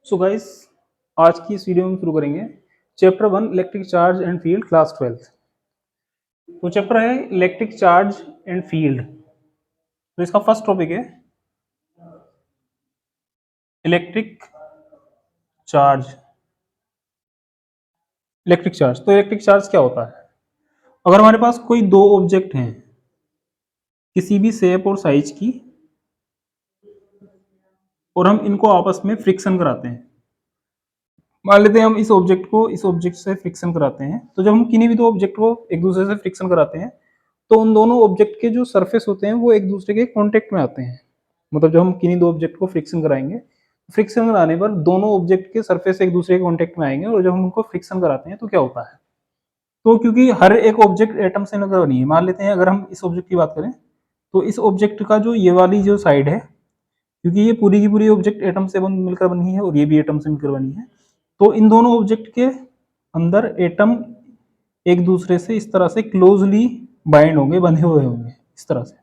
So guys, आज की इस वीडियो में शुरू करेंगे chapter 1 electric charge and field class 12। तो चैप्टर है इलेक्ट्रिक चार्ज एंड फील्ड। तो इसका फर्स्ट टॉपिक है इलेक्ट्रिक चार्ज। इलेक्ट्रिक चार्ज, तो इलेक्ट्रिक चार्ज क्या होता है? अगर हमारे पास कोई दो ऑब्जेक्ट हैं किसी भी शेप और साइज की और हम इनको आपस में फ्रिक्शन कराते हैं, मान लेते हैं हम इस ऑब्जेक्ट को इस ऑब्जेक्ट से फ्रिक्शन कराते हैं, तो जब हम किन्हीं भी दो ऑब्जेक्ट को एक दूसरे से फ्रिक्शन कराते हैं तो उन दोनों ऑब्जेक्ट के जो सरफेस होते हैं वो एक दूसरे के कांटेक्ट में आते हैं। मतलब जब हम किन्हीं दो ऑब्जेक्ट को फ्रिक्शन कराएंगे, फ्रिक्शन कराने पर दोनों ऑब्जेक्ट के सरफेस एक दूसरे के कांटेक्ट में आएंगे, और जब हम उनको फ्रिक्शन कराते हैं तो क्या होता है? तो क्योंकि हर एक ऑब्जेक्ट एटम से मिलकर बनी है, मान लेते हैं अगर हम इस ऑब्जेक्ट की बात करें तो इस ऑब्जेक्ट का जो ये वाली जो साइड है, क्योंकि ये पूरी की पूरी ऑब्जेक्ट एटम से मिलकर बनी है और ये भी एटम से मिलकर बनी है, तो इन दोनों ऑब्जेक्ट के अंदर एटम एक दूसरे से इस तरह से क्लोजली बाइंड होंगे, बंधे हुए होंगे इस तरह से।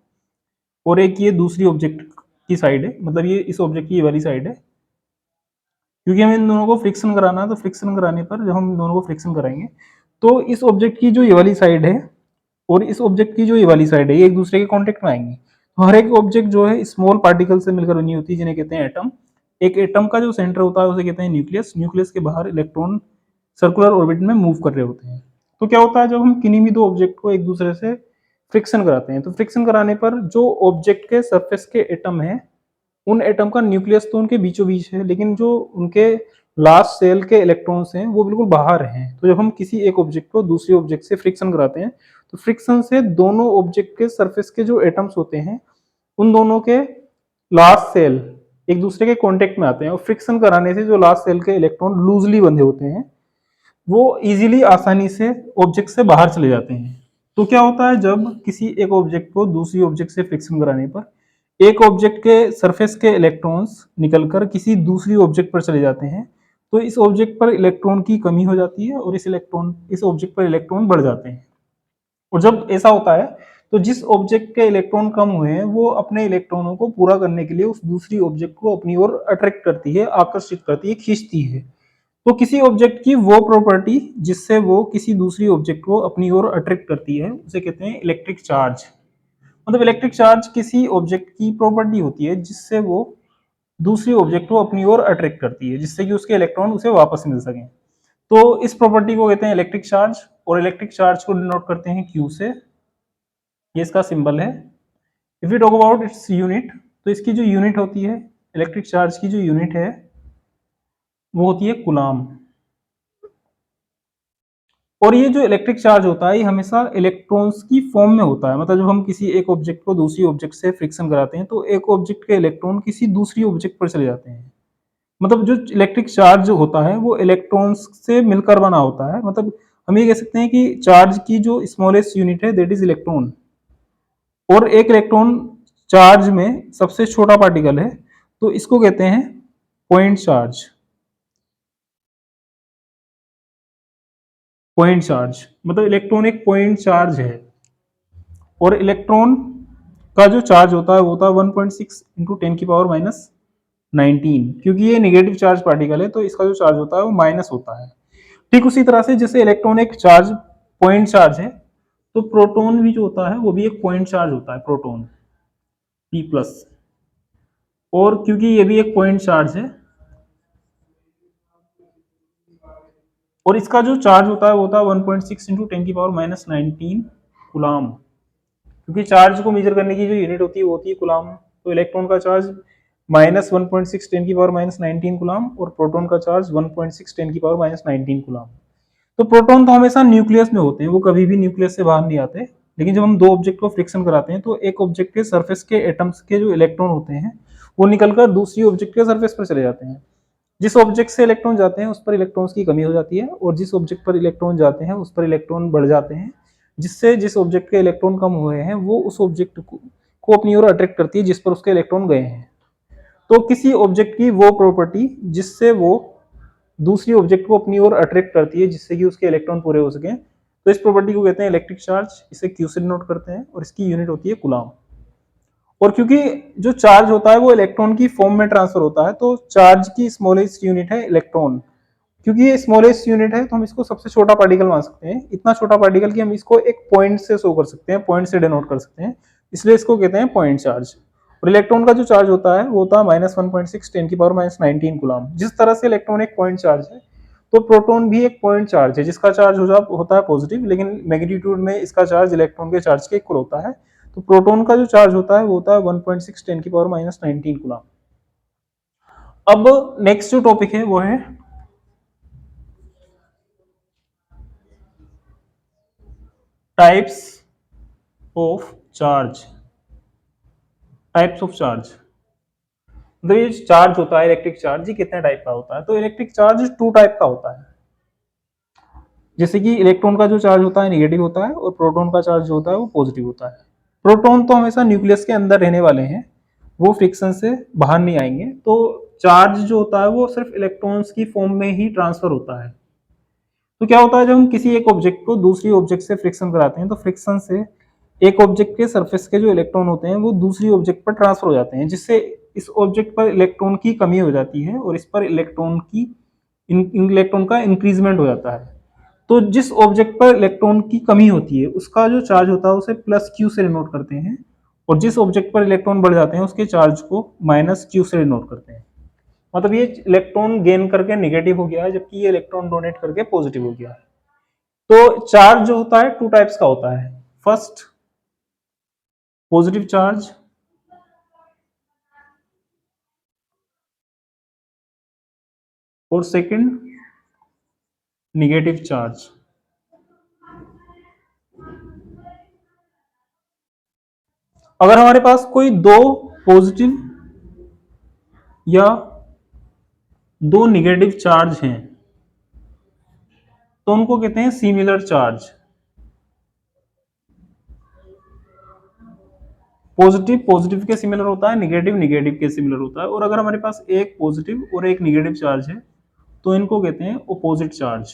और एक ये दूसरी ऑब्जेक्ट की साइड है, मतलब ये इस ऑब्जेक्ट की ये वाली साइड है, क्योंकि हमें इन दोनों को फ्रिक्शन कराना है, तो फ्रिक्शन कराने पर जब हम इन दोनों को फ्रिक्शन कराएंगे तो इस ऑब्जेक्ट की जो ये वाली साइड है और इस ऑब्जेक्ट की जो ये वाली साइड है ये एक दूसरे के कांटेक्ट में आएंगी। तो हर एक ऑब्जेक्ट जो है स्मॉल पार्टिकल से मिलकर बनी होती है, जिन्हें कहते हैं एटम। एक एटम का जो सेंटर होता है उसे कहते हैं न्यूक्लियस। न्यूक्लियस के बाहर इलेक्ट्रॉन सर्कुलर ऑर्बिट में मूव कर रहे होते हैं। तो क्या होता है, जब हम किन्हीं भी दो ऑब्जेक्ट को एक दूसरे से फ्रिक्शन कराते हैं तो फ्रिक्शन कराने पर जो ऑब्जेक्ट के सरफेस के एटम है, उन एटम का न्यूक्लियस तो उनके बीचों बीच है, लेकिन जो उनके लास्ट सेल के इलेक्ट्रॉन्स हैं वो बिल्कुल बाहर हैं। तो जब हम किसी एक ऑब्जेक्ट को दूसरी ऑब्जेक्ट से फ्रिक्शन कराते हैं तो फ्रिक्शन से दोनों ऑब्जेक्ट के सरफेस के जो एटम्स होते हैं उन दोनों के लास्ट सेल एक दूसरे के कांटेक्ट में आते हैं, और फ्रिक्शन कराने से जो लास्ट सेल के इलेक्ट्रॉन लूजली बंधे होते हैं वो इजीली आसानी से ऑब्जेक्ट से बाहर चले जाते हैं। तो क्या होता है, जब किसी एक ऑब्जेक्ट को दूसरी ऑब्जेक्ट से फ्रिक्शन कराने पर एक ऑब्जेक्ट के सरफेस के इलेक्ट्रॉन्स निकलकर किसी दूसरी ऑब्जेक्ट पर चले जाते हैं, तो इस ऑब्जेक्ट पर इलेक्ट्रॉन की कमी हो जाती है और इस ऑब्जेक्ट पर इलेक्ट्रॉन बढ़ जाते हैं। और जब ऐसा होता है तो जिस ऑब्जेक्ट के इलेक्ट्रॉन कम हुए हैं वो अपने इलेक्ट्रॉनों को पूरा करने के लिए उस दूसरी ऑब्जेक्ट को अपनी ओर अट्रैक्ट करती है, आकर्षित करती है, खींचती है। तो किसी ऑब्जेक्ट की वो प्रॉपर्टी जिससे वो किसी दूसरी ऑब्जेक्ट को अपनी ओर अट्रैक्ट करती है उसे कहते हैं इलेक्ट्रिक चार्ज। मतलब इलेक्ट्रिक चार्ज किसी ऑब्जेक्ट की प्रॉपर्टी होती है जिससे वो दूसरी ऑब्जेक्ट को अपनी ओर अट्रैक्ट करती है, जिससे कि उसके इलेक्ट्रॉन उसे वापस मिल सकें। तो इस प्रॉपर्टी को कहते हैं इलेक्ट्रिक चार्ज, और इलेक्ट्रिक चार्ज को डिनोट करते हैं क्यू से। ये इसका सिंबल है। If you talk about its unit, तो इसकी जो यूनिट होती है, इलेक्ट्रिक चार्ज की जो यूनिट है वो होती है कूलाम। और ये जो इलेक्ट्रिक चार्ज होता है ये हमेशा इलेक्ट्रॉन्स की फॉर्म में होता है। मतलब जब हम किसी एक ऑब्जेक्ट को दूसरी ऑब्जेक्ट से फ्रिक्शन कराते हैं तो एक ऑब्जेक्ट के इलेक्ट्रॉन किसी दूसरी ऑब्जेक्ट पर चले जाते हैं। मतलब जो इलेक्ट्रिक चार्ज होता है वो इलेक्ट्रॉन्स से मिलकर बना होता है। मतलब हम ये कह सकते हैं कि चार्ज की जो स्मॉलेस्ट यूनिट है दैट इज इलेक्ट्रॉन, और एक इलेक्ट्रॉन चार्ज में सबसे छोटा पार्टिकल है, तो इसको कहते हैं पॉइंट चार्ज। पॉइंट चार्ज मतलब इलेक्ट्रॉन एक पॉइंट चार्ज है, और इलेक्ट्रॉन का जो चार्ज होता है वो होता है 1.6 इंटू 10⁻19। क्योंकि ये नेगेटिव चार्ज पार्टिकल है तो इसका जो चार्ज होता है वो माइनस होता है। ठीक उसी तरह से जैसे इलेक्ट्रॉन एक चार्ज पॉइंट चार्ज है, तो प्रोटॉन भी जो होता है वो भी एक पॉइंट चार्ज होता है, प्रोटॉन P प्लस। और क्योंकि ये भी एक पॉइंट चार्ज है और इसका जो चार्ज होता है वो होता है 1.6 इंटू 10⁻19 कूलाम। क्योंकि चार्ज को मेजर करने की जो यूनिट होती है वो होती है कूलाम। तो इलेक्ट्रॉन का चार्ज -1.6 10⁻19 कूलाम और प्रोटॉन का चार्ज 1.6 10⁻19 कूलाम। तो प्रोटॉन तो हमेशा न्यूक्लियस में होते हैं, वो कभी भी न्यूक्लियस से बाहर नहीं आते। लेकिन जब हम दो ऑब्जेक्ट को फ्रिक्शन कराते हैं तो एक ऑब्जेक्ट के सरफेस के एटम्स के जो इलेक्ट्रॉन होते हैं वो निकलकर दूसरी ऑब्जेक्ट के सरफेस पर चले जाते हैं। जिस ऑब्जेक्ट से इलेक्ट्रॉन जाते हैं उस पर इलेक्ट्रॉन्स की कमी हो जाती है, और जिस ऑब्जेक्ट पर इलेक्ट्रॉन जाते हैं उस पर इलेक्ट्रॉन बढ़ जाते हैं, जिससे जिस ऑब्जेक्ट के इलेक्ट्रॉन कम हुए हैं वो उस ऑब्जेक्ट को अपनी ओर अट्रैक्ट करती है जिस पर उसके इलेक्ट्रॉन गए हैं। तो किसी ऑब्जेक्ट की वो प्रॉपर्टी जिससे वो दूसरी ऑब्जेक्ट को अपनी ओर अट्रैक्ट करती है जिससे कि उसके इलेक्ट्रॉन पूरे हो सके, तो इस प्रॉपर्टी को कहते हैं इलेक्ट्रिक चार्ज। इसे क्यू से डिनोट करते हैं और इसकी यूनिट होती है कूलाम। और क्योंकि जो चार्ज होता है वो इलेक्ट्रॉन की फॉर्म में ट्रांसफर होता है, तो चार्ज की स्मॉलेस्ट यूनिट है इलेक्ट्रॉन। क्योंकि ये स्मॉलेस्ट यूनिट है तो हम इसको सबसे छोटा पार्टिकल मान सकते हैं, इतना छोटा पार्टिकल कि हम इसको एक पॉइंट से शो कर सकते हैं, पॉइंट से डिनोट कर सकते हैं, इसलिए इसको कहते हैं पॉइंट चार्ज। और इलेक्ट्रॉन का जो चार्ज होता है वो होता है -1.6 10 की पावर -19 कूलम। जिस तरह से इलेक्ट्रॉन एक पॉइंट चार्ज है, तो प्रोटॉन भी एक पॉइंट चार्ज है जिसका चार्ज होता है पॉजिटिव, लेकिन मैग्नीट्यूड में इसका चार्ज इलेक्ट्रॉन के चार्ज के इक्वल होता है। तो प्रोटॉन का जो चार्ज होता है वो होता है 1.6 10 की पावर -19 कूलम। अब नेक्स्ट जो टॉपिक है वो है types of charge. Types of charge मतलब ये चार्ज होता है इलेक्ट्रिक चार्ज, ये कितने टाइप का होता है? तो इलेक्ट्रिक चार्ज 2 टाइप का होता है। जैसे कि इलेक्ट्रॉन का जो चार्ज होता है नेगेटिव होता है और प्रोटॉन का चार्ज जो होता है वो पॉजिटिव होता है। प्रोटॉन तो हमेशा न्यूक्लियस के अंदर रहने वाले हैं, वो फ्रिक्शन से बाहर नहीं आएंगे। तो चार्ज जो होता है वो सिर्फ इलेक्ट्रॉन्स की फॉर्म में ही ट्रांसफर होता है। तो क्या होता है, जब हम किसी एक ऑब्जेक्ट को दूसरी ऑब्जेक्ट से फ्रिक्शन कराते हैं तो फ्रिक्शन से एक ऑब्जेक्ट के सरफेस के जो इलेक्ट्रॉन होते हैं वो दूसरी ऑब्जेक्ट पर ट्रांसफर हो जाते हैं, जिससे इस ऑब्जेक्ट पर इलेक्ट्रॉन की कमी हो जाती है और इस पर इलेक्ट्रॉन का इंक्रीजमेंट हो जाता है। तो जिस ऑब्जेक्ट पर इलेक्ट्रॉन की कमी होती है उसका जो चार्ज होता है उसे प्लस क्यू से डिनोट करते हैं, और जिस ऑब्जेक्ट पर इलेक्ट्रॉन बढ़ जाते हैं उसके चार्ज को माइनस क्यू से डिनोट करते हैं। मतलब ये इलेक्ट्रॉन गेन करके नेगेटिव हो गया है, जबकि ये इलेक्ट्रॉन डोनेट करके पॉजिटिव हो गया है। तो चार्ज जो होता है 2 टाइप्स का होता है। फर्स्ट पॉजिटिव चार्ज और सेकंड नेगेटिव चार्ज। अगर हमारे पास कोई दो पॉजिटिव या दो नेगेटिव चार्ज हैं तो उनको कहते हैं सिमिलर चार्ज। पॉजिटिव पॉजिटिव के सिमिलर होता है, नेगेटिव नेगेटिव के सिमिलर होता है। और अगर हमारे पास एक पॉजिटिव और एक नेगेटिव चार्ज है तो इनको कहते हैं ऑपोजिट चार्ज।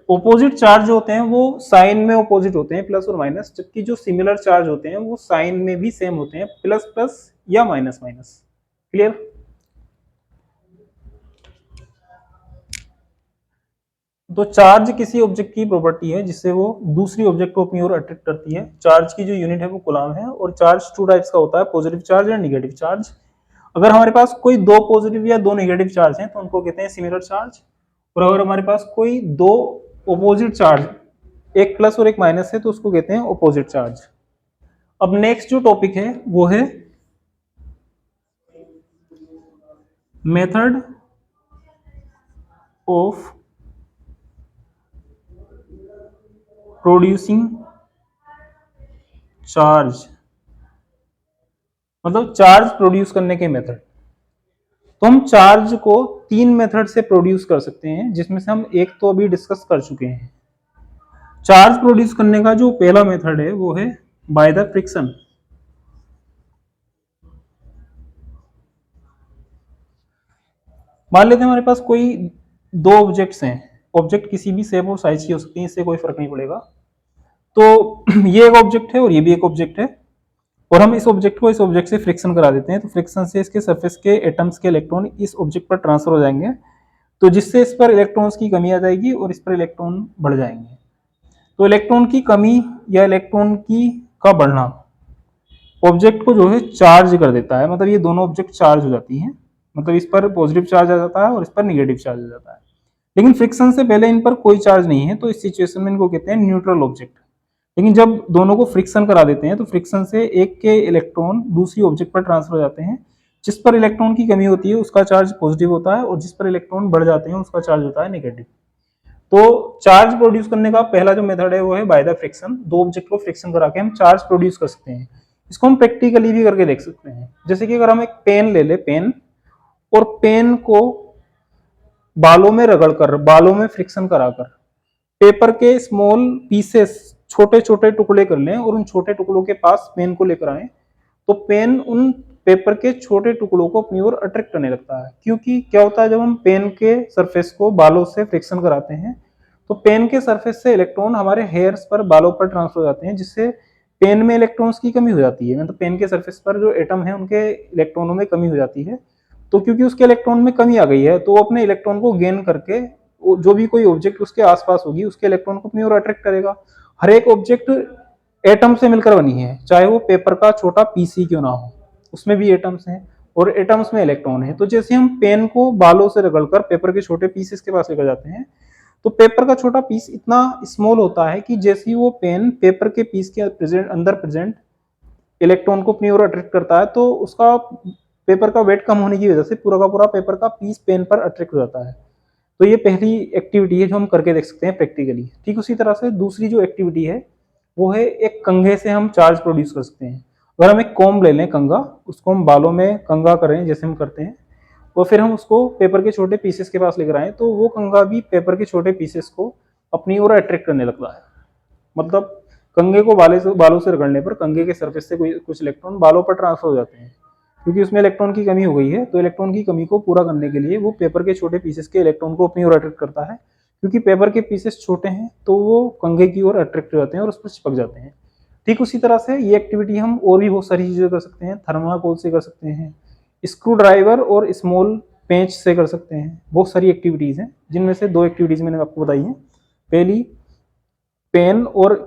ऑपोजिट चार्ज जो होते हैं वो साइन में ऑपोजिट होते हैं, प्लस और माइनस, जबकि जो सिमिलर चार्ज होते हैं वो साइन में भी सेम होते हैं, प्लस प्लस या माइनस माइनस। क्लियर? तो चार्ज किसी ऑब्जेक्ट की प्रॉपर्टी है जिससे वो दूसरी ऑब्जेक्ट को अपनी ओर अट्रैक्ट करती है। चार्ज की जो यूनिट है वो कूलम है, और चार्ज 2 टाइप्स का होता है, पॉजिटिव चार्ज और नेगेटिव चार्ज। अगर हमारे पास कोई दो पॉजिटिव या दो नेगेटिव चार्ज हैं तो उनको कहते हैं सिमिलर चार्ज। और अगर हमारे पास कोई दो ऑपोजिट चार्ज, एक प्लस और एक माइनस है, तो उसको कहते हैं ऑपोजिट चार्ज। अब नेक्स्ट जो टॉपिक है वो है मेथड ऑफ प्रोड्यूसिंग चार्ज, मतलब चार्ज प्रोड्यूस करने के मेथड। तो हम चार्ज को 3 मेथड से प्रोड्यूस कर सकते हैं, जिसमें से हम एक तो अभी डिस्कस कर चुके हैं। चार्ज प्रोड्यूस करने का जो पहला मेथड है वो है बाय द फ्रिक्शन। मान लेते हैं हमारे पास कोई दो ऑब्जेक्ट्स हैं, ऑब्जेक्ट किसी भी शेप और साइज की हो सकती है, इससे कोई फर्क नहीं पड़ेगा। तो ये एक ऑब्जेक्ट है और ये भी एक ऑब्जेक्ट है, और हम इस ऑब्जेक्ट को इस ऑब्जेक्ट से फ्रिक्शन करा देते हैं, तो फ्रिक्शन से इसके सरफेस के एटम्स के इलेक्ट्रॉन इस ऑब्जेक्ट पर ट्रांसफर हो जाएंगे, तो जिससे इस पर इलेक्ट्रॉन्स की कमी आ जाएगी और इस पर इलेक्ट्रॉन बढ़ जाएंगे। तो इलेक्ट्रॉन की कमी या इलेक्ट्रॉन की का बढ़ना ऑब्जेक्ट को जो है चार्ज कर देता है, मतलब ये दोनों ऑब्जेक्ट चार्ज हो जाती हैं, मतलब इस पर पॉजिटिव चार्ज आ जाता है और इस पर निगेटिव चार्ज आ जाता है। लेकिन फ्रिक्शन से पहले इन पर कोई चार्ज नहीं है, तो इस सिचुएशन में इनको कहते हैं न्यूट्रल ऑब्जेक्ट। लेकिन जब दोनों को फ्रिक्शन करा देते हैं तो फ्रिक्शन से एक के इलेक्ट्रॉन दूसरी ऑब्जेक्ट पर ट्रांसफर हो जाते हैं, जिस पर इलेक्ट्रॉन की कमी होती है उसका चार्ज पॉजिटिव होता है, और जिस पर इलेक्ट्रॉन बढ़ जाते हैं उसका चार्ज होता है नेगेटिव। तो चार्ज प्रोड्यूस करने का पहला जो मेथड है वो है बाय द फ्रिक्शन। दो ऑब्जेक्ट को फ्रिक्शन करा के हम चार्ज प्रोड्यूस कर सकते हैं। इसको हम प्रैक्टिकली भी करके देख सकते हैं। जैसे कि अगर हम एक पेन ले ले, पेन, और पेन को बालों में रगड़ कर, बालों में फ्रिक्शन कराकर पेपर के स्मॉल पीसेस, छोटे छोटे टुकड़े कर लें और उन छोटे टुकड़ों के पास पेन को लेकर आए, तो पेन उन पेपर के छोटे टुकड़ों को अपनी ओर अट्रैक्ट करने लगता है। क्योंकि क्या होता है, जब हम पेन के सरफेस को बालों से फ्रिक्शन कराते हैं तो पेन के सरफेस से इलेक्ट्रॉन हमारे हेयर्स पर, बालों पर ट्रांसफर हो जाते हैं, जिससे पेन में इलेक्ट्रॉन्स की कमी हो जाती है, मतलब पेन के सरफेस पर जो एटम है उनके इलेक्ट्रॉनों में कमी हो जाती है। तो क्योंकि उसके इलेक्ट्रॉन में कमी आ गई है तो वो अपने इलेक्ट्रॉन को गेन करके जो भी कोई ऑब्जेक्ट उसके आसपास होगी उसके इलेक्ट्रॉन को अपनी ओर अट्रैक्ट करेगा। हर एक ऑब्जेक्ट एटम से मिलकर बनी है, चाहे वो पेपर का छोटा पीसी क्यों ना हो, उसमें भी एटम्स हैं और एटम्स में इलेक्ट्रॉन है। तो जैसे हम पेन को बालों से रगड़कर पेपर के छोटे पीसेस के पास लेकर जाते हैं, तो पेपर का छोटा पीस इतना स्मॉल होता है कि जैसे ही वो पेन पेपर के पीस के अंदर प्रेजेंट इलेक्ट्रॉन को अपनी ओर अट्रैक्ट करता है तो उसका पेपर का वेट कम होने की वजह से पूरा का पूरा पेपर का पीस पेन पर अट्रैक्ट हो जाता है। तो ये पहली एक्टिविटी है जो हम करके देख सकते हैं प्रैक्टिकली। ठीक उसी तरह से दूसरी जो एक्टिविटी है वो है एक कंघे से हम चार्ज प्रोड्यूस कर सकते हैं। अगर हम एक कॉम्ब ले लें कंघा, उसको हम बालों में कंघा करें जैसे हम करते हैं, और फिर हम उसको पेपर के छोटे पीसेस के पास लेकर आए तो वो कंघा भी पेपर के छोटे पीसेस को अपनी ओर अट्रैक्ट करने लगता है। मतलब कंघे को बालों से रगड़ने पर कंघे के सरफेस से कुछ इलेक्ट्रॉन बालों पर ट्रांसफर हो जाते हैं। क्योंकि उसमें इलेक्ट्रॉन की कमी हो गई है तो इलेक्ट्रॉन की कमी को पूरा करने के लिए वो पेपर के छोटे पीसेस के इलेक्ट्रॉन को अपनी ओर अट्रैक्ट करता है। क्योंकि पेपर के पीसेस छोटे हैं तो वो कंघे की ओर अट्रैक्ट हो जाते हैं और उस पर चिपक जाते हैं। ठीक उसी तरह से ये एक्टिविटी हम और भी बहुत सारी चीजें कर सकते हैं। थर्माकोल से कर सकते हैं, स्क्रू ड्राइवर और स्मॉल पेंच से कर सकते हैं। बहुत सारी एक्टिविटीज हैं जिनमें से दो एक्टिविटीज मैंने आपको बताई हैं। पहली पेन और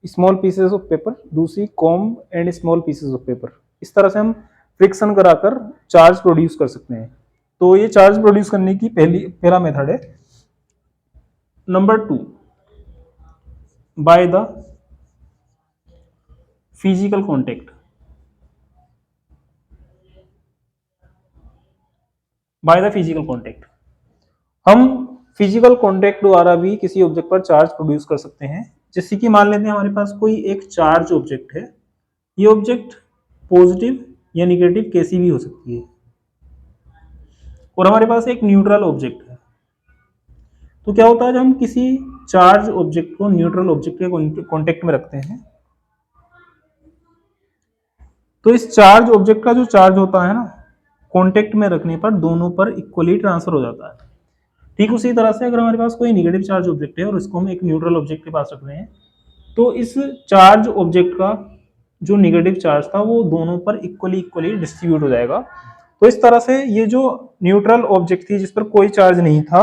स्मॉल पीसेस ऑफ पेपर, दूसरी comb and small pieces of paper. इस तरह से हम फ्रिक्शन कराकर चार्ज प्रोड्यूस कर सकते हैं। तो ये चार्ज प्रोड्यूस करने की पहला मेथड है। Number 2, by the physical contact. By the physical contact हम फिजिकल कॉन्टेक्ट द्वारा भी किसी ऑब्जेक्ट पर चार्ज प्रोड्यूस कर सकते हैं। जैसे कि मान लेते हैं हमारे पास कोई एक चार्ज ऑब्जेक्ट है, ये ऑब्जेक्ट पॉजिटिव या निगेटिव कैसी भी हो सकती है, और हमारे पास एक न्यूट्रल ऑब्जेक्ट है। तो क्या होता है जब हम किसी चार्ज ऑब्जेक्ट को न्यूट्रल ऑब्जेक्ट के कॉन्टेक्ट में रखते हैं तो इस चार्ज ऑब्जेक्ट का जो चार्ज होता है ना, कॉन्टेक्ट में रखने पर दोनों पर इक्वली ट्रांसफर हो जाता है। ठीक उसी तरह से अगर हमारे पास कोई निगेटिव चार्ज ऑब्जेक्ट है और इसको हम एक न्यूट्रल ऑब्जेक्ट के पास रख रहे हैं तो इस चार्ज ऑब्जेक्ट का जो निगेटिव चार्ज था वो दोनों पर इक्वली इक्वली डिस्ट्रीब्यूट हो जाएगा। तो इस तरह से ये जो न्यूट्रल ऑब्जेक्ट थी जिस पर कोई चार्ज नहीं था,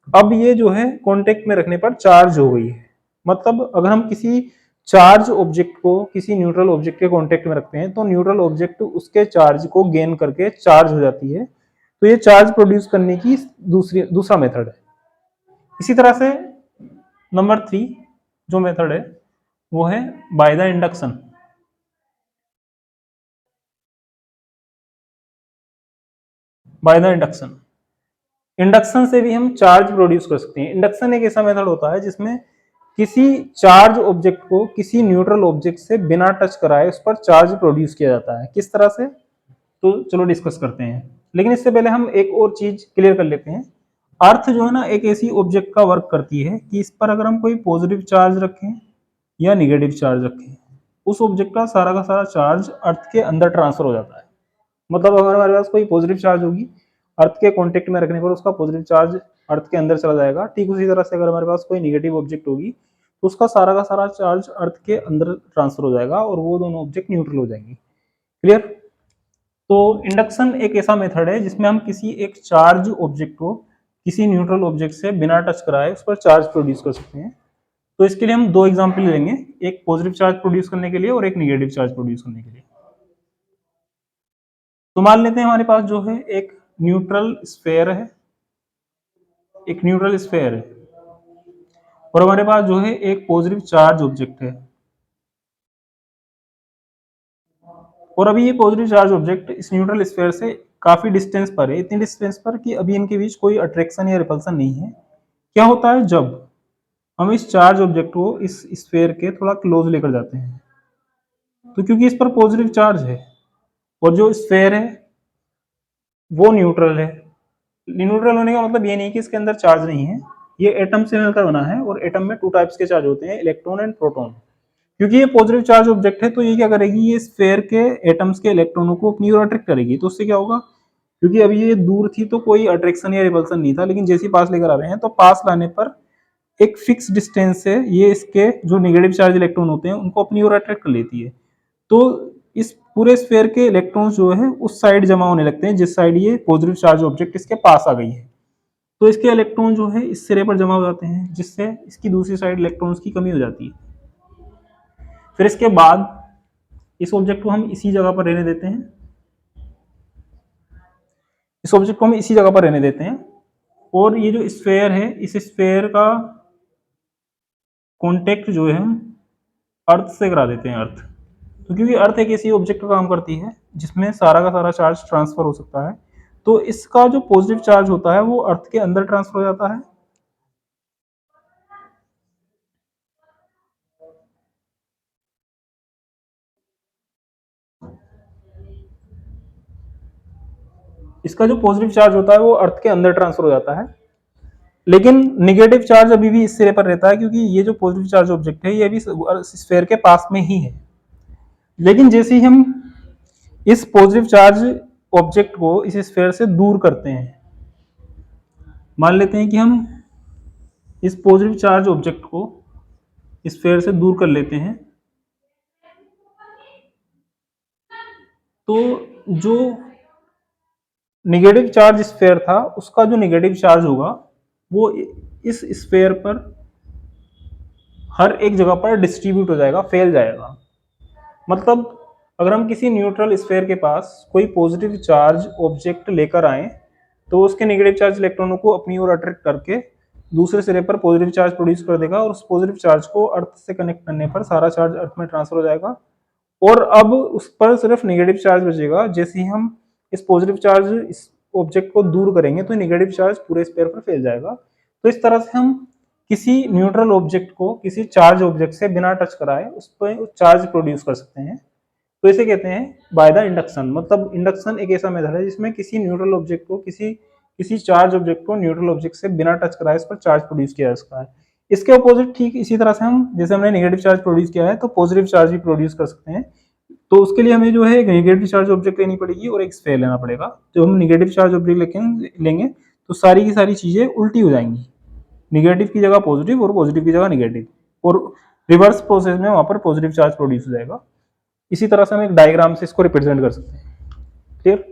अब ये जो है कॉन्टेक्ट में रखने पर चार्ज हो गई है। मतलब अगर हम किसी चार्ज ऑब्जेक्ट को किसी न्यूट्रल ऑब्जेक्ट के कांटेक्ट में रखते हैं तो न्यूट्रल ऑब्जेक्ट उसके चार्ज को गेन करके चार्ज हो जाती है। तो ये चार्ज प्रोड्यूस करने की दूसरा मेथड है। इसी तरह से नंबर 3 जो मेथड है वो है bye the induction. Bye the induction, induction से भी हम चार्ज प्रोड्यूस कर सकते हैं। इंडक्शन एक ऐसा मेथड होता है जिसमें किसी चार्ज ऑब्जेक्ट को किसी न्यूट्रल ऑब्जेक्ट से बिना टच कराए उस पर चार्ज प्रोड्यूस किया जाता है। किस तरह से, तो चलो डिस्कस करते हैं। लेकिन इससे पहले हम एक और चीज क्लियर कर लेते हैं। अर्थ जो है ना एक ऐसी ऑब्जेक्ट का वर्क करती है कि इस पर अगर हम कोई पॉजिटिव चार्ज रखें या निगेटिव चार्ज रखें, उस ऑब्जेक्ट का सारा चार्ज अर्थ के अंदर ट्रांसफर हो जाता है। मतलब अगर हमारे पास कोई पॉजिटिव चार्ज होगी, अर्थ के कांटेक्ट में रखने पर उसका पॉजिटिव चार्ज अर्थ के अंदर चला जाएगा। ठीक उसी तरह से अगर हमारे पास कोई निगेटिव ऑब्जेक्ट होगी तो उसका का सारा चार्ज अर्थ के अंदर ट्रांसफर हो जाएगा और वो दोनों ऑब्जेक्ट न्यूट्रल हो जाएंगे। क्लियर। तो इंडक्शन एक ऐसा मेथड है जिसमें हम किसी एक चार्ज ऑब्जेक्ट को किसी न्यूट्रल ऑब्जेक्ट से बिना टच कराए उस पर चार्ज प्रोड्यूस कर सकते हैं। तो इसके लिए हम दो एग्जांपल लेंगे, एक पॉजिटिव चार्ज प्रोड्यूस करने के लिए और एक निगेटिव चार्ज प्रोड्यूस करने के लिए। तो मान लेते हैं हमारे पास जो है एक न्यूट्रल स्फेयर है, एक न्यूट्रल स्फेयर है और हमारे पास जो है एक पॉजिटिव चार्ज ऑब्जेक्ट है। और अभी ये पॉजिटिव चार्ज ऑब्जेक्ट इस न्यूट्रल स्फेयर से काफी डिस्टेंस पर है, इतनी डिस्टेंस पर कि अभी इनके बीच कोई अट्रैक्शन या रिपल्सन नहीं है। क्या होता है जब हम इस चार्ज ऑब्जेक्ट को इस स्फेयर के थोड़ा क्लोज लेकर जाते हैं, तो क्योंकि इस पर पॉजिटिव चार्ज है और जो स्फेयर है वो न्यूट्रल है। न्यूट्रल होने का मतलब ये नहीं कि इसके अंदर चार्ज नहीं है, ये एटम से मिलकर बना है और एटम में 2 टाइप्स के चार्ज होते हैं, इलेक्ट्रॉन एंड प्रोटॉन। क्योंकि ये पॉजिटिव चार्ज ऑब्जेक्ट है तो ये क्या करेगी, ये स्फेयर के एटम्स के इलेक्ट्रॉनों को अपनी ओर अट्रैक्ट करेगी। तो उससे क्या होगा, क्योंकि अभी ये दूर थी तो कोई अट्रैक्शन या रिपल्सन नहीं था, लेकिन जैसे ही पास लेकर आ रहे हैं तो पास लाने पर एक फिक्स डिस्टेंस से ये इसके जो नेगेटिव चार्ज इलेक्ट्रॉन होते हैं उनको अपनी ओर अट्रैक्ट कर लेती है। तो इस पूरे स्फीयर के इलेक्ट्रॉन्स जो है उस साइड जमा होने लगते हैं जिस साइड ये पॉजिटिव चार्ज ऑब्जेक्ट इसके पास आ गई है। तो इसके इलेक्ट्रॉन जो है इस सिरे पर जमा हो जाते हैं जिससे इसकी दूसरी साइड इलेक्ट्रॉन्स की कमी हो जाती है। फिर इसके बाद इस ऑब्जेक्ट को हम इसी जगह पर रहने देते हैं, इस ऑब्जेक्ट को हम इसी जगह पर रहने देते हैं और ये जो स्फीयर है इस स्फीयर का कॉन्टेक्ट जो है हम अर्थ से करा देते हैं। अर्थ तो क्योंकि अर्थ एक ऐसी ऑब्जेक्ट का काम करती है जिसमें सारा का सारा चार्ज ट्रांसफर हो सकता है, तो इसका जो पॉजिटिव चार्ज होता है वो अर्थ के अंदर ट्रांसफर हो जाता है। इसका जो पॉजिटिव चार्ज होता है वो अर्थ के अंदर ट्रांसफर हो जाता है, लेकिन निगेटिव चार्ज अभी भी इस सिरे पर रहता है क्योंकि ये जो पॉजिटिव चार्ज ऑब्जेक्ट है ये भी स्फीयर के पास में ही है। लेकिन जैसे ही हम इस पॉजिटिव चार्ज ऑब्जेक्ट को इस स्फीयर से दूर करते हैं, मान लेते हैं कि हम इस पॉजिटिव चार्ज ऑब्जेक्ट को स्फीयर से दूर कर लेते हैं, तो जो नेगेटिव चार्ज स्फीयर था उसका जो नेगेटिव चार्ज होगा वो इस स्फीयर पर हर एक जगह पर डिस्ट्रीब्यूट हो जाएगा, फैल जाएगा। मतलब अगर हम किसी न्यूट्रल स्फीयर के पास कोई पॉजिटिव चार्ज ऑब्जेक्ट लेकर आए तो उसके नेगेटिव चार्ज इलेक्ट्रॉनों को अपनी ओर अट्रैक्ट करके दूसरे सिरे पर पॉजिटिव चार्ज प्रोड्यूस कर देगा और उस पॉजिटिव चार्ज को अर्थ से कनेक्ट करने पर सारा चार्ज अर्थ में ट्रांसफर हो जाएगा और अब उस पर सिर्फ नेगेटिव चार्ज बचेगा। जैसे ही हम इस पॉजिटिव चार्ज इस ऑब्जेक्ट को दूर करेंगे तो नेगेटिव चार्ज पूरे स्फीयर पर फैल जाएगा। तो इस तरह से हम किसी न्यूट्रल ऑब्जेक्ट को किसी चार्ज ऑब्जेक्ट से बिना टच कराए उस पर चार्ज प्रोड्यूस कर सकते हैं। तो इसे कहते हैं बाय द इंडक्शन। मतलब इंडक्शन एक ऐसा मेथड है जिसमें किसी न्यूट्रल ऑब्जेक्ट को किसी किसी चार्ज ऑब्जेक्ट को न्यूट्रल ऑब्जेक्ट से बिना टच कराए इस पर चार्ज प्रोड्यूस किया जा सकता है। इसके अपोजिट ठीक इसी तरह से हम जैसे हमने नेगेटिव चार्ज प्रोड्यूस किया है तो पॉजिटिव चार्ज भी प्रोड्यूस कर सकते हैं। तो उसके लिए हमें जो है एक नेगेटिव चार्ज ऑब्जेक्ट लेनी पड़ेगी और एक स्फीयर लेना पड़ेगा। जब हम नेगेटिव चार्ज ऑब्जेक्ट लेंगे तो सारी की सारी चीजें उल्टी हो जाएंगी, निगेटिव की जगह पॉजिटिव और पॉजिटिव की जगह निगेटिव, और रिवर्स प्रोसेस में वहां पर पॉजिटिव चार्ज प्रोड्यूस हो जाएगा। इसी तरह से हम एक डायग्राम से इसको रिप्रेजेंट कर सकते हैं। क्लियर?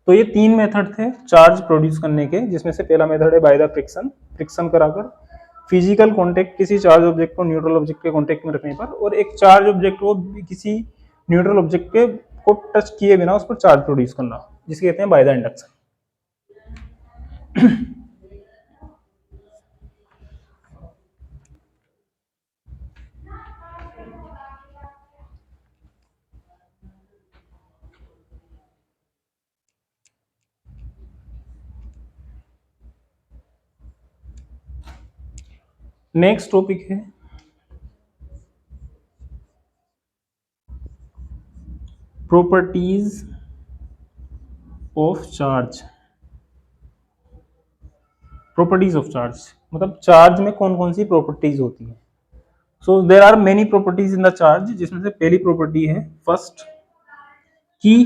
तो ये तीन मेथड थे चार्ज प्रोड्यूस करने के, जिसमें से पहला मेथड है बाय द फ्रिक्शन, फ्रिक्शन कराकर फिजिकल कांटेक्ट किसी चार्ज ऑब्जेक्ट को न्यूट्रल ऑब्जेक्ट के कांटेक्ट में रखने पर, और एक चार्ज ऑब्जेक्ट को किसी न्यूट्रल ऑब्जेक्ट के को टच किए बिना उस पर चार्ज प्रोड्यूस करना, जिसे कहते हैं by the induction. Next topic है properties of charge. Properties of charge मतलब चार्ज में कौन कौन सी प्रॉपर्टीज होती है। So there are many properties in the charge, जिसमें से पहली प्रॉपर्टी है फर्स्ट कि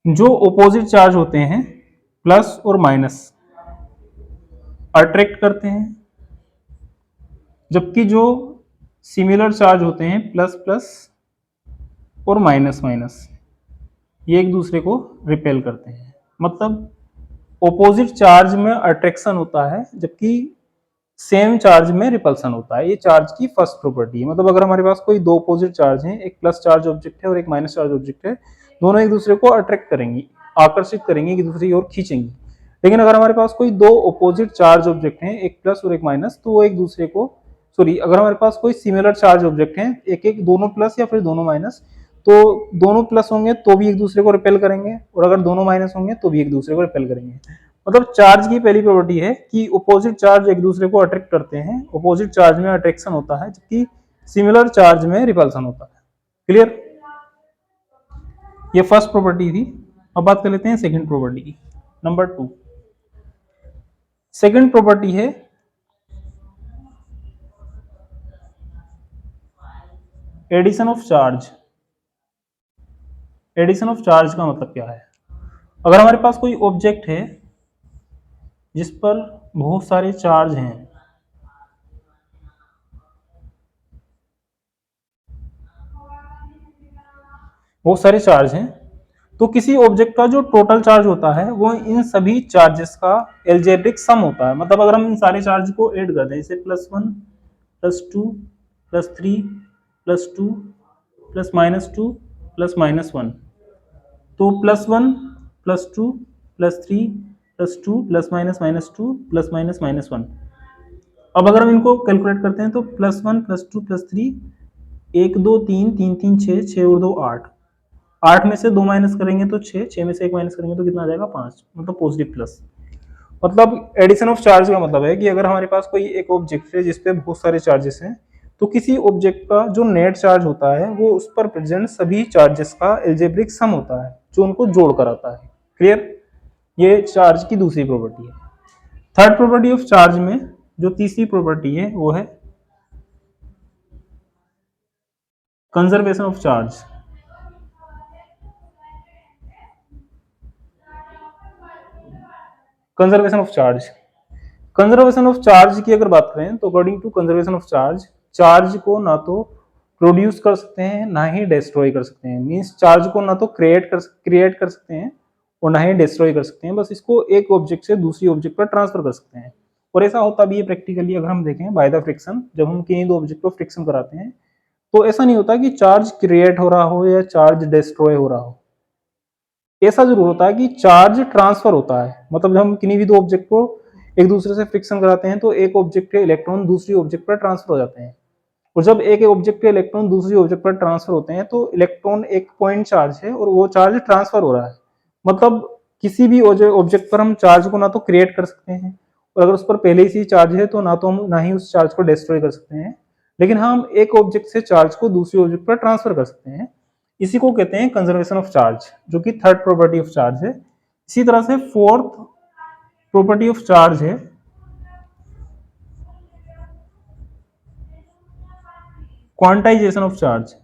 जो ऑपोजिट चार्ज होते हैं प्लस और माइनस अट्रैक्ट करते हैं, जबकि जो सिमिलर चार्ज होते हैं प्लस प्लस और माइनस माइनस ये एक दूसरे को रिपेल करते हैं। मतलब ऑपोजिट चार्ज में अट्रैक्शन होता है जबकि सेम चार्ज में रिपल्सन होता है। ये चार्ज की फर्स्ट प्रॉपर्टी है। मतलब अगर हमारे पास कोई दो ऑपोजिट चार्ज हैं, एक प्लस चार्ज ऑब्जेक्ट है और एक माइनस चार्ज ऑब्जेक्ट है, दोनों एक दूसरे को अट्रैक्ट करेंगी, आकर्षित करेंगे, एक दूसरे की ओर खींचेंगी। लेकिन अगर हमारे पास कोई दो ऑपोजिट चार्ज ऑब्जेक्ट हैं, एक प्लस और एक माइनस, तो वो एक दूसरे को अगर हमारे पास कोई सिमिलर चार्ज ऑब्जेक्ट हैं, एक एक दोनों प्लस या फिर दोनों माइनस, तो दोनों प्लस होंगे तो भी एक दूसरे को रिपेल करेंगे और अगर दोनों माइनस होंगे तो भी एक दूसरे को रिपेल करेंगे। मतलब चार्ज की पहली प्रॉपर्टी है कि ऑपोजिट चार्ज एक दूसरे को अट्रैक्ट करते हैं, ऑपोजिट चार्ज में अट्रैक्शन होता है जबकि सिमिलर चार्ज में रिपल्सन होता है। क्लियर? ये फर्स्ट प्रॉपर्टी थी। अब बात कर लेते हैं सेकंड प्रॉपर्टी की, नंबर 2। सेकंड प्रॉपर्टी है addition of charge. Addition of charge का मतलब क्या है? अगर हमारे पास कोई ऑब्जेक्ट है जिस पर बहुत सारे चार्ज हैं, बहुत सारे चार्ज हैं, तो किसी ऑब्जेक्ट का जो टोटल चार्ज होता है वो इन सभी चार्जेस का एल्जेब्रिक सम होता है। मतलब अगर हम इन सारे चार्ज को ऐड कर दें, जैसे +1 +2 +3 +2 +-2 +-1, तो +1 +2 +3 +2 +-2 +-1। अब अगर हम इनको कैलकुलेट करते हैं तो +1 +2 +3, 1 2 3 3 3 6, 6 और 2 8, 8 में से 2 माइनस करेंगे तो 6, 6 में से 1 माइनस करेंगे तो कितना आ जाएगा 5, मतलब पॉजिटिव प्लस। मतलब एडिशन ऑफ चार्ज का मतलब है कि अगर हमारे पास कोई एक ऑब्जेक्ट है जिसपे बहुत सारे चार्जेस हैं, तो किसी ऑब्जेक्ट का जो नेट चार्ज होता है वो उस पर प्रेजेंट सभी चार्जेस का एल्जेब्रिक सम होता है जो उनको जोड़ कर आता है। क्लियर? ये चार्ज की दूसरी प्रॉपर्टी है। थर्ड प्रॉपर्टी ऑफ चार्ज में जो तीसरी प्रॉपर्टी है वो है conservation of charge. Conservation of charge, conservation of charge की अगर बात करें तो according to conservation of charge, charge को ना तो प्रोड्यूस कर सकते हैं ना ही डिस्ट्रॉय कर सकते हैं। मींस चार्ज को ना तो क्रिएट कर सकते हैं और ना ही डिस्ट्रॉय कर सकते हैं, बस इसको एक ऑब्जेक्ट से दूसरी ऑब्जेक्ट पर ट्रांसफर कर सकते हैं। और ऐसा होता भी है प्रैक्टिकली, अगर हम देखें बाय द फ्रिक्शन, जब हम किन्हीं दो ऑब्जेक्ट को फ्रिक्शन कराते हैं तो ऐसा नहीं होता कि चार्ज क्रिएट हो रहा हो या चार्ज डिस्ट्रॉय हो रहा हो। ऐसा जरूर होता है कि चार्ज ट्रांसफर होता है। मतलब जब हम किन्हीं भी दो ऑब्जेक्ट को एक दूसरे से फ्रिक्शन कराते हैं तो एक ऑब्जेक्ट के इलेक्ट्रॉन दूसरी ऑब्जेक्ट पर ट्रांसफर हो जाते हैं, और जब एक ऑब्जेक्ट के इलेक्ट्रॉन दूसरी ऑब्जेक्ट पर ट्रांसफर होते हैं तो इलेक्ट्रॉन एक पॉइंट चार्ज है और वो चार्ज ट्रांसफर हो रहा है। मतलब किसी भी ऑब्जेक्ट पर हम चार्ज को ना तो क्रिएट कर सकते हैं, और अगर उस पर पहले से ही चार्ज है तो ना तो हम ना ही उस चार्ज को डिस्ट्रॉय कर सकते हैं, लेकिन हम एक ऑब्जेक्ट से चार्ज को दूसरी ऑब्जेक्ट पर ट्रांसफर कर सकते हैं। इसी को कहते हैं कंजर्वेशन ऑफ चार्ज, जो कि थर्ड प्रॉपर्टी ऑफ चार्ज है। इसी तरह से फोर्थ प्रॉपर्टी ऑफ चार्ज है quantization of charge.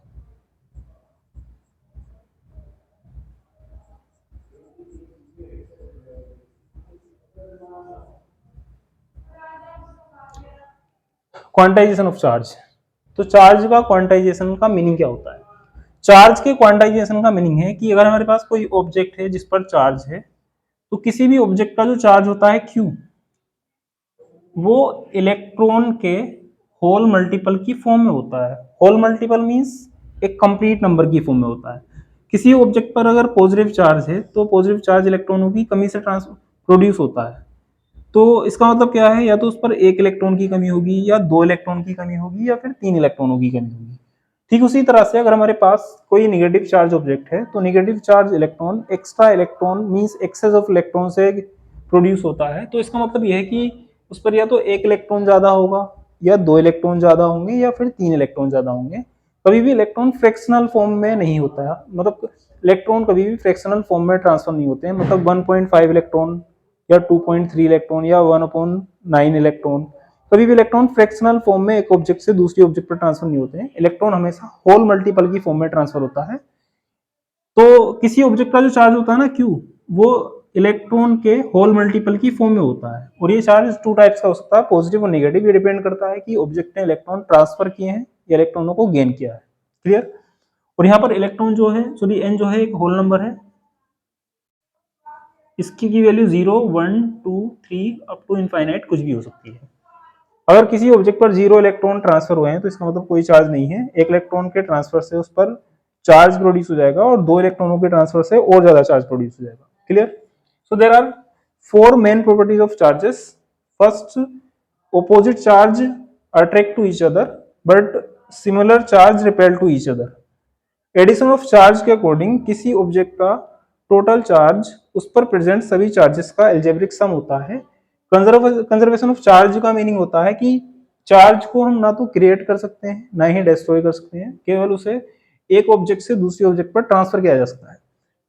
Quantization of charge, तो चार्ज का क्वांटाइजेशन का मीनिंग क्या होता है? चार्ज के क्वांटाइजेशन का मीनिंग है कि अगर हमारे पास कोई ऑब्जेक्ट है जिस पर चार्ज है, तो किसी भी ऑब्जेक्ट का जो चार्ज होता है Q, वो इलेक्ट्रॉन के होल मल्टीपल की फॉर्म में होता है। होल मल्टीपल मींस एक कंप्लीट नंबर की फॉर्म में होता है। किसी ऑब्जेक्ट पर अगर पॉजिटिव चार्ज है तो पॉजिटिव चार्ज इलेक्ट्रॉनों की कमी से प्रोड्यूस होता है। तो इसका मतलब क्या है, या तो उस पर एक इलेक्ट्रॉन की कमी होगी, या दो इलेक्ट्रॉन की कमी होगी, या फिर तीन इलेक्ट्रॉनों की कमी होगी। ठीक उसी तरह से अगर हमारे पास कोई निगेटिव चार्ज ऑब्जेक्ट है तो negative charge electron extra electron means excess of electron से प्रोड्यूस होता है। तो इसका मतलब यह है कि उस पर या तो एक इलेक्ट्रॉन ज्यादा होगा, या दो इलेक्ट्रॉन ज्यादा होंगे, या फिर तीन इलेक्ट्रॉन ज्यादा होंगे। कभी भी इलेक्ट्रॉन फ्रैक्शनल फॉर्म में नहीं होता है, मतलब इलेक्ट्रॉन कभी भी फ्रैक्शनल फॉर्म में ट्रांसफर नहीं होते हैं। मतलब 1.5 इलेक्ट्रॉन या 2.3 इलेक्ट्रॉन या 1/9 इलेक्ट्रॉन, कभी भी इलेक्ट्रॉन फ्रैक्शनल फॉर्म में एक ऑब्जेक्ट से दूसरी ऑब्जेक्ट पर ट्रांसफर नहीं होते हैं। इलेक्ट्रॉन हमेशा होल मल्टीपल की फॉर्म में ट्रांसफर होता है। तो किसी ऑब्जेक्ट का जो चार्ज होता है ना Q, वो इलेक्ट्रॉन के होल मल्टीपल की फॉर्म में होता है। और ये चार्ज टू टाइप्स का हो सकता है, पॉजिटिव और नेगेटिव। ये डिपेंड करता है कि ऑब्जेक्ट ने इलेक्ट्रॉन ट्रांसफर किए हैं या इलेक्ट्रॉनों को गेन किया है। क्लियर? और यहाँ पर इलेक्ट्रॉन जो है, सॉरी n जो है एक होल नंबर है, इसकी की वैल्यू 0 1 2 3 अप टू इनफाइनाइट कुछ भी हो सकती है। अगर किसी ऑब्जेक्ट पर 0 इलेक्ट्रॉन ट्रांसफर हुए हैं तो इसका मतलब कोई चार्ज नहीं है। एक इलेक्ट्रॉन के ट्रांसफर से उस पर चार्ज प्रोड्यूस हो जाएगा, और दो इलेक्ट्रॉनों के ट्रांसफर से और ज्यादा चार्ज प्रोड्यूस हो जाएगा। Clear? So there are four main properties of charges. First, opposite charge attract to each other but similar charge repel to each other। Addition of charge के अकॉर्डिंग किसी ऑब्जेक्ट का टोटल चार्ज उस पर present सभी charges का algebraic sum होता है। कंजर्वेशन ऑफ चार्ज का मीनिंग होता है कि चार्ज को हम ना तो क्रिएट कर सकते हैं ना ही डिस्ट्रॉय कर सकते हैं, केवल उसे एक ऑब्जेक्ट से दूसरी ऑब्जेक्ट पर ट्रांसफर किया जा सकता है।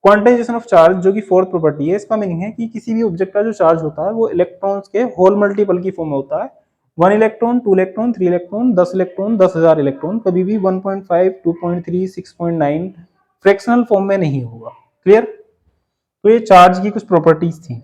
क्वांटाइजेशन ऑफ चार्ज जो कि फोर्थ प्रॉपर्टी है, इसका मीनिंग है कि किसी भी ऑब्जेक्ट का जो चार्ज होता है वो इलेक्ट्रॉन्स के होल मल्टीपल की फॉर्म में होता है। 1 electron, 2 electron, 3 electron, 10 electron, 10,000 electron, कभी भी 1.5 2.3 6.9 फ्रैक्शनल फॉर्म में नहीं होगा। क्लियर? तो ये चार्ज की कुछ प्रॉपर्टीज थी।